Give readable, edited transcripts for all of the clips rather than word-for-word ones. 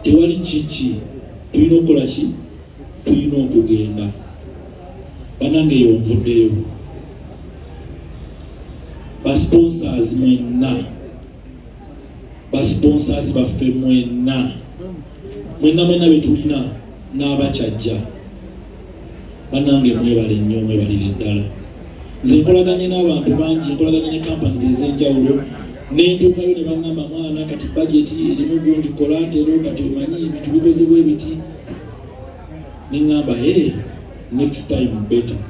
tewali kiki tulina okukola ki tulina okugenda banange yonvuddeyo basponsors mwenna basponsors baffe mwenna betulina n'abakyajja banange mwebale nnyo mwebalire ddala nze nkolaganye n'abantu bangi nkolaganye ne companies ez'enjawulo nentuukayo ne bangamba mwana kati budgeti erimu gundi kolatero kati omanyi ebintu bikozebwa ebiti neŋŋamba next time better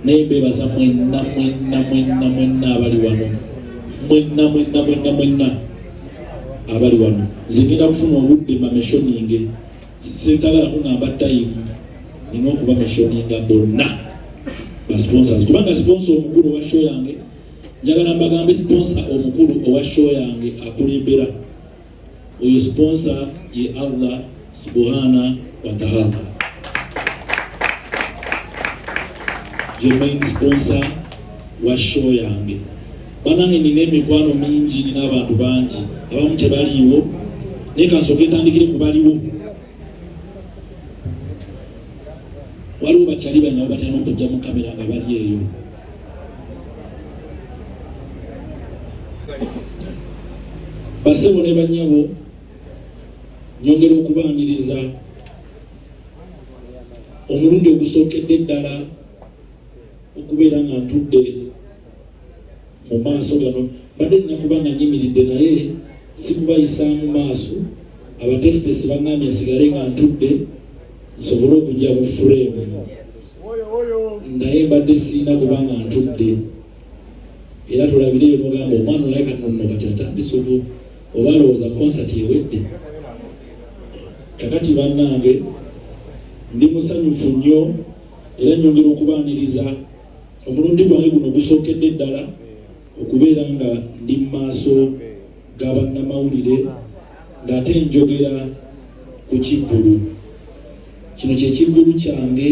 naye mbebaza mwenna abali wano mwenna abali wano nze ngenda kufuna obudde mameshoninge sentagala kuŋŋamba time nina okuba meshoninga bonna basponsors kubanga sponsor omukulu owa show yange njagala mbagambe sponsor omukulu owa show yange akulembera oyo sponsor ye Allah subhana wa ta'ala je main sponsor wa show yange banange nina emikwano mingi nina abantu bangi abamu tebaliiwo naye kansooka etandikire ku baliwo waliwo bakyali banyabo batalina okujja mu kamera nga bali eyo basebo ne banyabo nyongera okubaaniriza omulundi ogusookedde ddala okubeera nga ntudde mu maaso gano badde nnakuba nga nyimiridde naye sikubayisaamu maaso abatesitesi baŋŋambye nsigale nga ntudde nsobole okujja mu furemu naye mbadde siina kubanga ntudde era tulabireyo nogamba omwana olayika nonno kati atandise oba alowooza konsati ewedde kakati bannange ndi musanyufu nnyo era nyongera okubaaniriza omulundi gwange guno gusookedde ddala okubeera nga ndi mu maaso g'abannamawulire ng'ate njogera ku kivvulu kino kyekivvulu kyange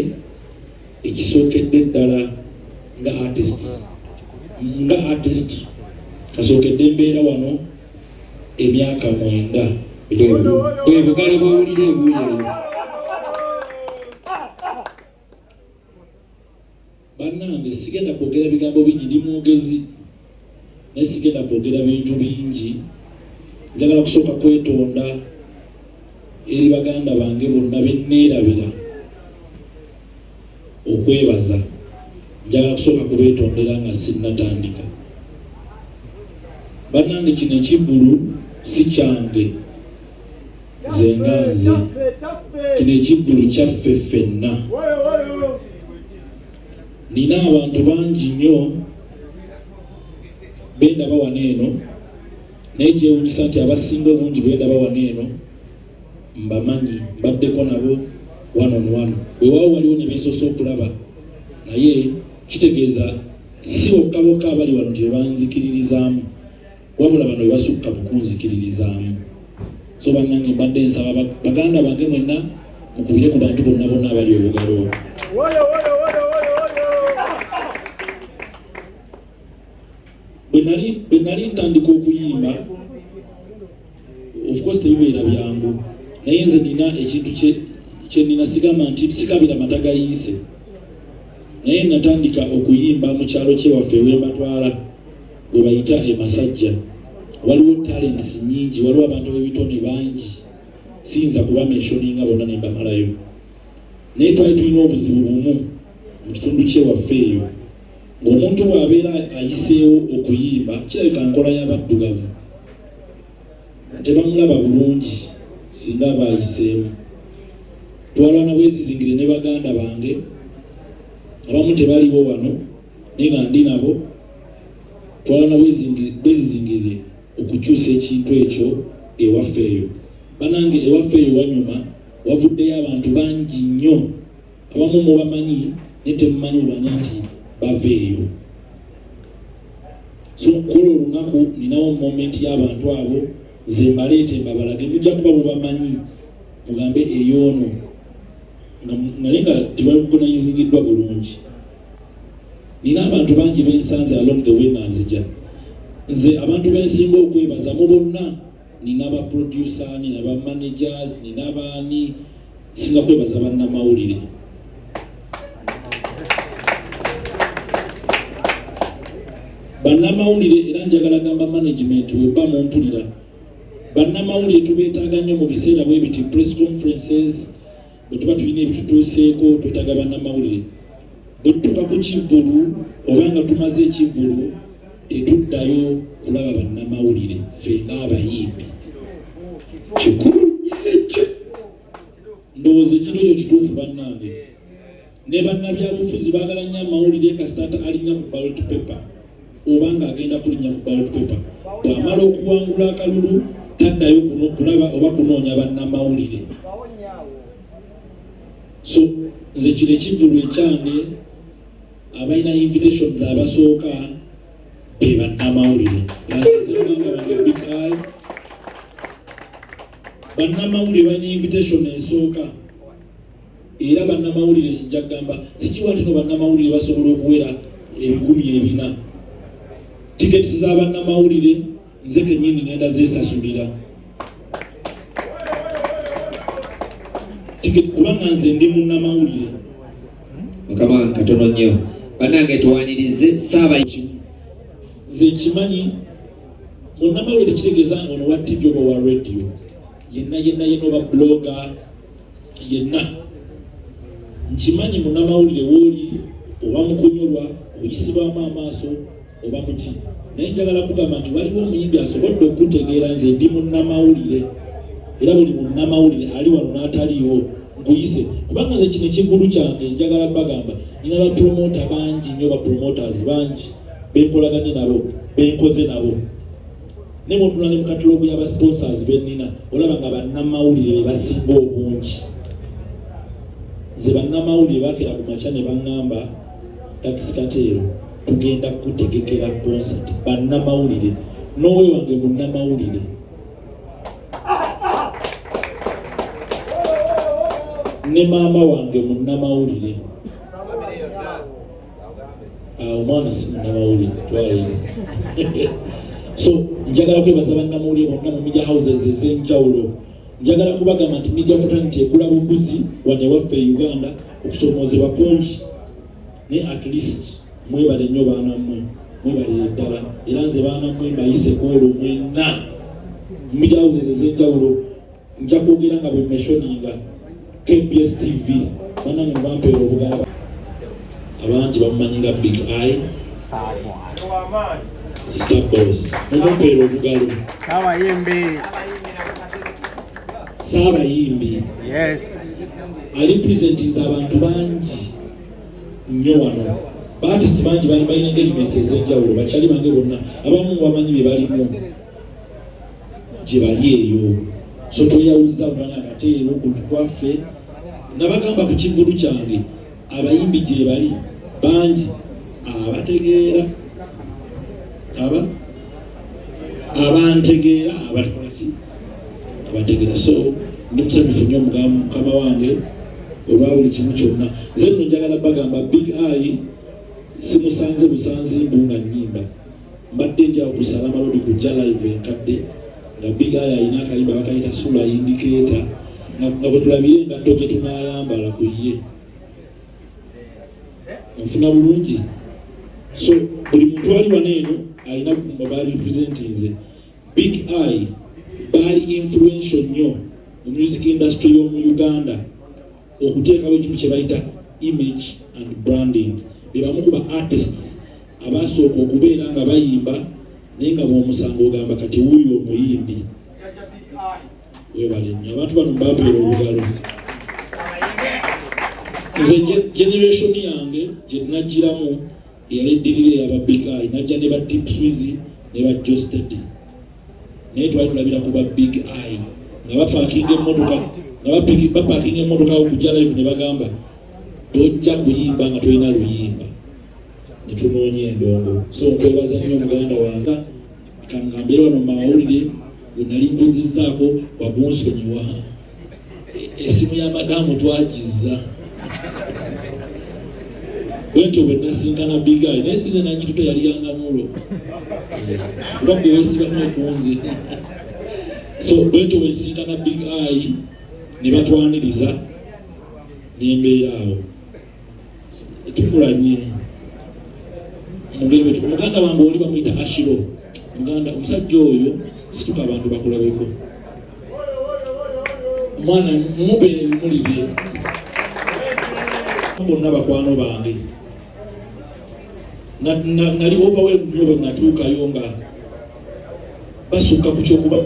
ekisookedde ddala nga artist kasookedde mbeera wano emyaka 9 bwebugala bwawulire ebuuliro bannange sigenda kwogera bigambo bingi ndi mwogezi naye sigenda kwogera bintu bingi njagala kusooka kwetonda eri baganda bange bonna benneerabira okwebaza njagala kusooka kubeetondera nga sinnatandika bannange kino ekivvulu si kyange nze nga nze kino ekivvulu kyaffe ffenna nina abantu bangi nnyo bendaba wano eno naye kyewunyisa nti abasinga obungi bendaba wano eno mbamanyi mbaddeko nabo one on one weewaawo waliwo ne bensosa okulaba naye kitegeeza si bokkabokka abali wano tebanzikiririzaamu wabula bano webasukka bukunzikiririzaamu so bannange mbadde nsaba baganda bange mwenna mukubire ku bantu bonna abali obugalo bwe nali ntandika okuyimba of course tebibeera byangu naye nze nina ekintu kye nina sigamba nti sikabira mata gayiise naye natandika okuyimba mu kyalo kyewaffe ewembatwala we bayita emasajja waliwo talents nyingi waliwo abantu b'ebitone bangi siyinza kuba mentioninga bonna ne mbamalayo naye twali tulina obuzibu bumu mu kitundu kyewaffe eyo ng'omuntu bw'abeera ayiseewo okuyimba kirabika nkola y'abaddugavu tebamulaba bulungi singa aba ayiseewo twalwana bwezizingire ne baganda bange abamu tebaliwo wano naye nga ndi nabo twalwana bwezizingire okukyusa ekintu ekyo ewaffe eyo banange ewaffe eyo wanyuma wavuddeyo abantu bangi nnyo abamu mubamanyi naye temumanyi obanya nti baveeyo so kukola olunaku ninawo moment y'abantu abo nze mbaleete mbabalage mujja kuba mubamanyi mugambe eyoono naye nga tebaorganizingiddwa bulungi nina abantu bangi bensanze along the way nga nzija nze abantu bensinga okwebaza mu bonna nina aba producer, nina aba managers, nina abani singa kwebaza bannamawulire. Bannamawulire era njagala gamba management weba mumpulira. Bannamawulire tubeetaaga nnyo mu biseera bwe biti press conferences, bwe tuba tulina ebitutuuseeko twetaaga bannamawulire. Bwe tutuuka ku kivvulu oba nga tumaze ekivvulu tetuddayo kulaba bannamawulire ffe ng'abayimbi. Kikulu ekyo. Ndowooza ekintu ekyo kituufu bannange. Ne bannabyabufuzi baagala nnyo amawulire kasita alinnya ku ballot paper oba ng'agenda kulinnya ku ballot paper. Bw'amala okuwangula akalulu taddayo kulaba oba kunoonya bannamawulire. So nze kino ekivvulu ekyange abalina invitations abasooka be bannamawulire. Bannamawulire balina invitation esooka era bannamawulire njagamba sikiwa tino bannamawulire basobola okuwera 4,000. Tiketi za bannamawulire nze kennyini ngenda zeesasulira. Tiketi kubanga nze ndi munnamawulire. Mukama katono nnyo. Bannange tuwanirize saaba nze nkimanyi munnamawulire kitegeeza ono wa TV oba wa radio yenna oba blogger yenna. Nkimanyi munnamawulire wooli oba mukunyolwa oyisibwamu amaaso oba muki, naye njagala kugamba nti waliwo omuyimbi asobodde okutegeera nze ndi munnamawulire era buli munnamawulire ali wano n'ataliiwo nkuyise kubanga nze kino ekivvulu kyange njagala bagamba nina bapromota bangi nnyo, bapromoters bangi benkolaganye nabo benkoze nabo. Ne bw'otula ne mu katalogu y'abasponsors bennina olaba nga bannamawulire be basinga obungi. Nze bannamawulire baakera ku makya ne baŋŋamba Takisi Kateero tugenda kutegekera concert bannamawulire n'owe wange munnamawulire. Ne maama wange munnamawulire. Omwana si munnamawulire twalire. So njagala kwebaza bannamawulire bonna mu media houses ez'enjawulo. Njagala kubagamba nti media fraternity ekula buguzi wane waffe Uganda okusomoozebwa kungi. Ne at least mwebale nnyo baana mmwe, mwebale ddala era nze baana mmwe mbayise kwolwo mwenna mu media houses ez'enjawulo. Nja kwogera nga bwe mentioninga KBS TV bannange mubampeera obugalaba abangi bamumanyi nga Big Eye Star Boys mubampeera obugalo Saabayimbi alipresentinze abantu bangi nnyo wano. Baartist bangi balina engagements ez'enjawulo bakyali bange bonna abamu bamanyi bye balimu gye bali eyo. So toyawuza omwana Kateero kwaffe nabagamba ku kivvulu kyange abayimbi gye bali bangi abategeera abantegeera abakolaki abategeera. So ndi musanyufu nnyo mukama wange olwa buli kimu kyonna. Nze nno njagala bagamba Big Eye simusanze busanzimbu nga nnyimba mbadde ndi awo ku Salama Road kujja live enkadde nga Big Eye alina akayimba bakayita Sula Indicator nga bwe tulabire engatto gye tunaayambala ku ye nfuna bulungi. So buli muntu ali wano eno alina baali representinze Big Eye baali influential nnyo mu music industry y'omu Uganda okuteekawo ekintu kye bayita image and branding. Be bamu ku ba artists abasooka okubeera nga bayimba naye nga bw'omusanga ogamba kati wuuyo omuyimbi. Webale nnyo abantu bano mbampeera obugalo. Nze generation yange gye tunagiramu eyaleddirira eyaba Big Eye najja ne ba Tip Swizi ne ba Josted naye twali tulabira ku ba Big Eye nga bapaakinga emmotoka nga bapaakinga emmotoka okujja live ne bagamba tojja kuyimba nga tolina luyimba ne tunoonya endongo. So nkwebaza nnyo muganda wange kambeera wano mumawulire bwe nali mbuzizzaako wagunsonyiwa esimu ya madamu twagizza bwentyo bwe nasinkana Big Eye naye sinze nangituto yali yangamulo kuba gwe weesibamu okunze So bwetyo bwesinkana Big Eye ne batwaniriza nembeera awo tukulanye mugere betu muganda wange oli bamuyita Ashiro muganda omusajja oyo situka abantu bakulabeko mwana mumubeere bimuli bye bonna bakwano bange nali overwhelmed nnyo bwe natuukayo nga basukka ku kyokuba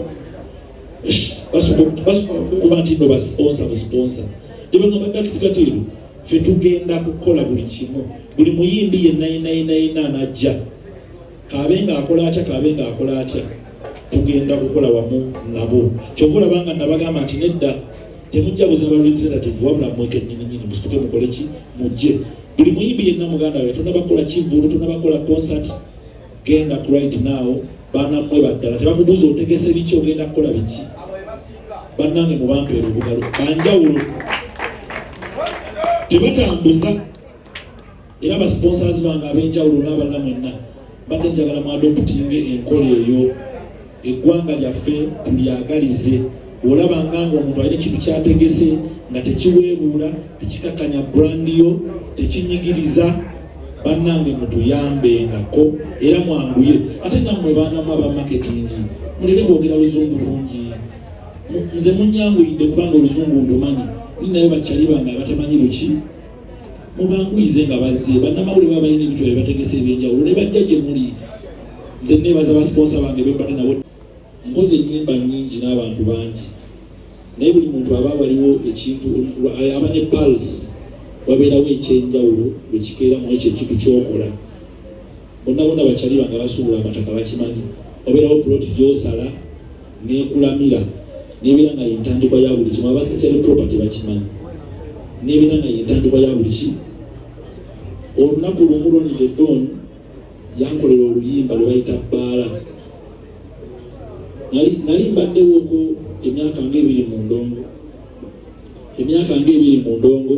kuba nti no basponsa ndibanga baddakisikatiru ffe tugenda kukola buli kimu buli muyimbi yenna najja kabe nga akola atya tugenda kukola wamu nabo kyokola banga nabagamba nti nedda temujja buzima ba representative wabula mweke nyini musituke mukole ki mujje buli muyimbi yenna muganda we tonabakola kivulu tonabakola concert genda right now bana mwe baddala tebakubuuza otegese biki ogenda kukola biki bannange mubampeera obugalo banjawulo tebatambuza era abasponsors bange ab'enjawulo n'abalala mwenna badde njagala mwadoputinge enkola eyo eggwanga lyaffe tulyagalize olabanga nga omuntu alina ekintu kyategese nga tekiweebuula tekikakkanya brandi yo tekinyigiriza bannange mutuyambengako era mwanguye ate nammwe baanamu aba marketing muleke kwogera luzungu lungi nze munyanguyidde kubanga oluzungu ndumanyi ninayo bakyali bange abatamanyi luki mubanguyize nga bazze bannamawulire baba balina ebintu byebategese ebyenjawulo ne bajja gye muli nze neebaza basponsa bange bembadde nabo nkoze ennyimba nnyingi n'abantu bangi naye buli muntu aba waliwo ekintu aba ne pulse wabeerawo ekyenjawulo bwe kikeeramu ekyo ekintu kyokola bonna bakyali bange basuubula amataka bakimanyi wabeerawo ploti gyosala n'ekulamira n'ebeera nga yentandikwa ya buli kimu abasekyale property bakimanyi n'ebeera nga yentandikwa ya buli ki olunaku lumu Ronnie Don yankolera oluyimba lwe bayita bbaala nali mbaddewoko emyaka ng'ebiri mu ndongo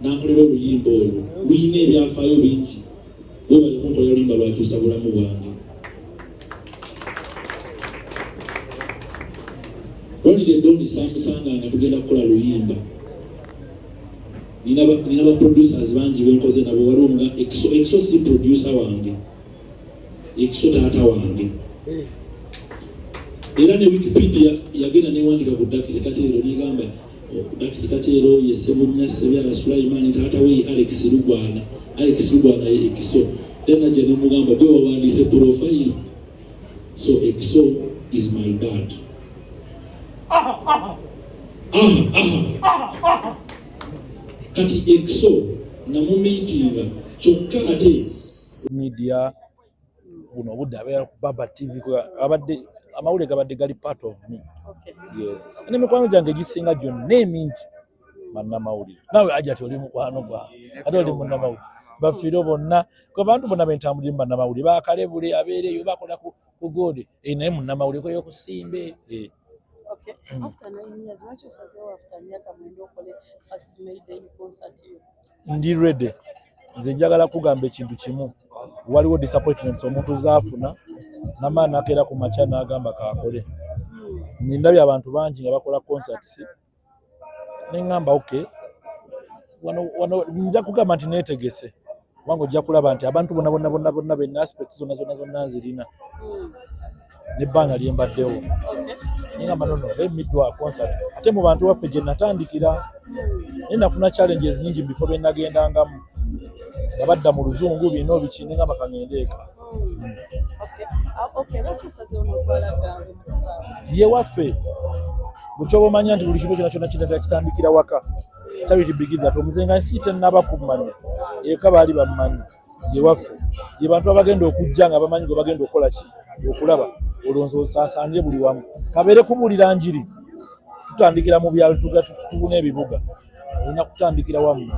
nankolera oluyimba olwo luyina ebyafaayo bingi bwe bali kunkolera oluyimba lwakyusa bulamu bwange Ronnie Don samusanga nga tugenda kukola luyimba nina ba producers bangi benkoze nabo waliwo nga exo si producer wange exo taata wange era ne Wikipedia yagenda newandika ku Dax Katero negamba Dax Katero ye Sebunya Sebyala Sulaiman taata we Alex Lugwana ye exo then aje ne mugamba gwe wawandise profile so exo is my dad kati exo na mu meeting kyokka ate media buno budde abeera ku Baba TV abadde amawulire gabadde gali part of me. Okay. Yes. Ene mikwano gyange gisinga gyonna emingi bannamawulire nawe ajja ati oli mukwano gwa ate oli munnamawulire bafiire bonna kwe bantu bonna bentambulire mu bannamawulire bakalebule abeereyo bakola ku gode naye munnamawulire kweyo kusimbe. Okay. After 9 years, what was after myaka mwenda okole first Mayday concert yo? Ndi ready. Nze njagala kugamba ekintu kimu. Waliwo disappointments omuntu zaafuna namaana akeera ku makya n'agamba kaakole. Ndabye abantu bangi nga bakola concerts. Nengamba okay. Wano nja kugamba nti neetegese. Wango ojja kulaba nti abantu bonna benna aspects zonna nzirina. Nebbanga lyembaddewo. Nengamba no let me do a concert. Ate mu bantu waffe gye natandikira nafuna challenges nyingi before bye nagendangamu nga badda mu luzungu bino biki nengamba kangende eka. Okay, bakyusaze omutwala gange ye waffe bukyoba omanya nti buli kintu kyonna kitandikira waka charity begins at omuzenga nsi tennaba kumanya eka baali bamumanyi ye waffe ye bantu abagenda okujja nga bamanyi gwe bagenda okukola ki okulaba olonzo osaasaanire buli wamu kabeere kubuulira njiri tutandikira mu byalo tubuna ebibuga olina kutandikira wamu.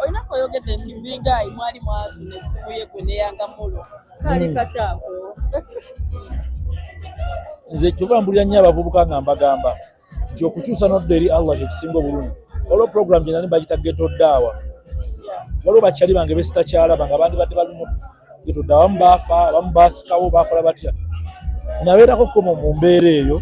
Olina koyogedde nti Big Eye mwali mwafuna essimu ye gwe neyanga mulo kali kakyako nze kyova mbulira nnyo abavubuka nga mbagamba nti okukyusa n'odda eri Allah kye kisinga obulungi. Waliwo program gye nali bagita Ghetto Dawa waliwo bakyali bange besitakyalaba nga bandi badde baluma Ghetto Dawa abamu baafa abamu baasikawo bakola batya nabeerako komo mu mbeera eyo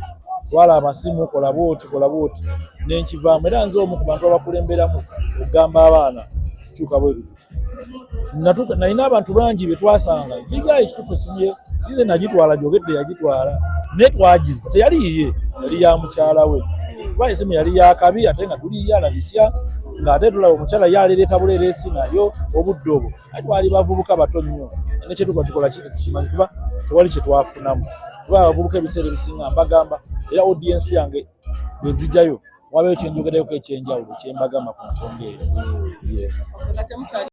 twala amasimu kola bwoti nenkivaamu era nze omu ku bantu abakulemberamu okugamba abaana kikyuka bwe bityo nalina abantu bangi be twasanga bigayi ekituufu esimu size nagitwala gyogedde yagitwala naye twagiza teyali yiye yali ya mukyala we kuba esimu yali yakabi ate nga tuli yala bitya ng'ate tulaba omukyala yalereeta bulereesi nayo obudde obwo ate twali bavubuka bato nnyo nekyetukola tukola kiti tukimanyi kuba tewali kye twafunamu kuba abavubuka ebiseera ebisinga mbagamba era audiensi yange bwe nzijjayo wabeeyo kyenjogereko ekyenjawulo kyembagamba ku nsonga eyo. Yes.